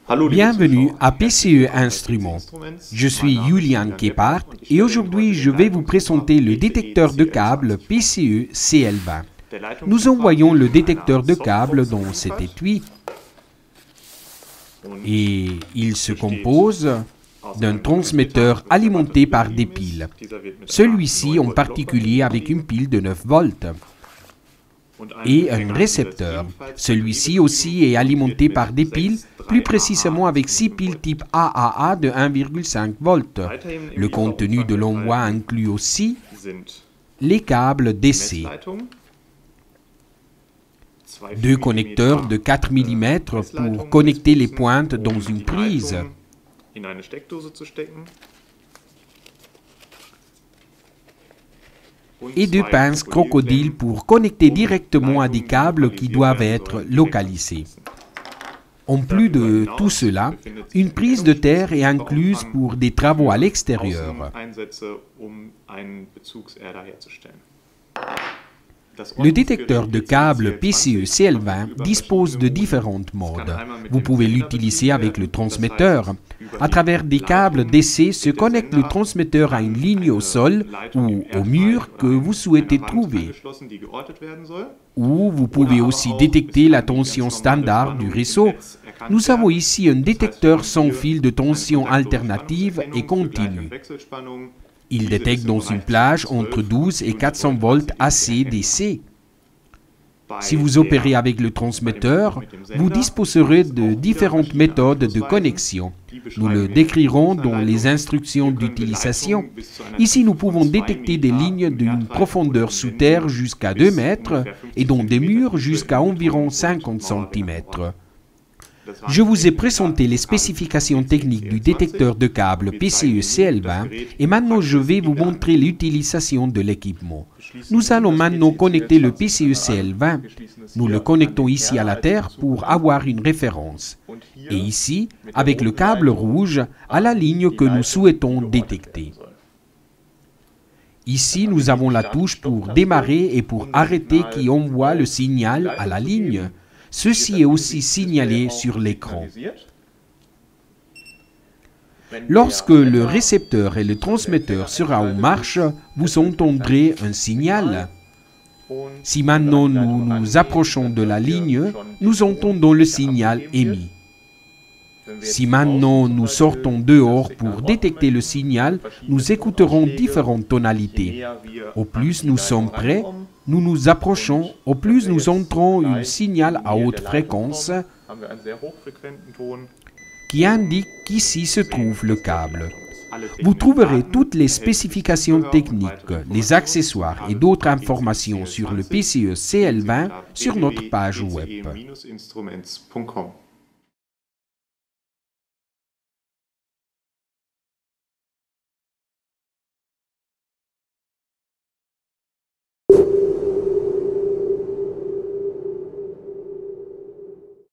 Bienvenue à PCE Instruments. Je suis Julian Keppart et aujourd'hui je vais vous présenter le détecteur de câbles PCE CL20. Nous envoyons le détecteur de câbles dans cet étui et il se compose d'un transmetteur alimenté par des piles. Celui-ci en particulier avec une pile de 9 volts. Et un récepteur. Celui-ci aussi est alimenté par des piles, plus précisément avec 6 piles type AAA de 1,5 volts. Le contenu de l'envoi inclut aussi les câbles DC. 2 connecteurs de 4 mm pour connecter les pointes dans une prise. Et 2 pinces crocodile pour connecter directement à des câbles qui doivent être localisés. En plus de tout cela, une prise de terre est incluse pour des travaux à l'extérieur. Le détecteur de câbles PCE CL20 dispose de différents modes. Vous pouvez l'utiliser avec le transmetteur. À travers des câbles DC se connecte le transmetteur à une ligne au sol ou au mur que vous souhaitez trouver. Ou vous pouvez aussi détecter la tension standard du réseau. Nous avons ici un détecteur sans fil de tension alternative et continue. Il détecte dans une plage entre 12 et 400 volts AC/DC. Si vous opérez avec le transmetteur, vous disposerez de différentes méthodes de connexion. Nous le décrirons dans les instructions d'utilisation. Ici, nous pouvons détecter des lignes d'une profondeur sous terre jusqu'à 2 mètres et dans des murs jusqu'à environ 50 cm. Je vous ai présenté les spécifications techniques du détecteur de câbles PCE CL20 et maintenant je vais vous montrer l'utilisation de l'équipement. Nous allons maintenant connecter le PCE CL20. Nous le connectons ici à la terre pour avoir une référence. Et ici, avec le câble rouge, à la ligne que nous souhaitons détecter. Ici, nous avons la touche pour démarrer et pour arrêter qui envoie le signal à la ligne. Ceci est aussi signalé sur l'écran. Lorsque le récepteur et le transmetteur sera en marche, vous entendrez un signal. Si maintenant nous nous approchons de la ligne, nous entendons le signal émis. Si maintenant nous sortons dehors pour détecter le signal, nous écouterons différentes tonalités. Au plus nous sommes prêts, nous nous approchons, au plus nous entrons un signal à haute fréquence qui indique qu'ici se trouve le câble. Vous trouverez toutes les spécifications techniques, les accessoires et d'autres informations sur le PCE CL20 sur notre page web.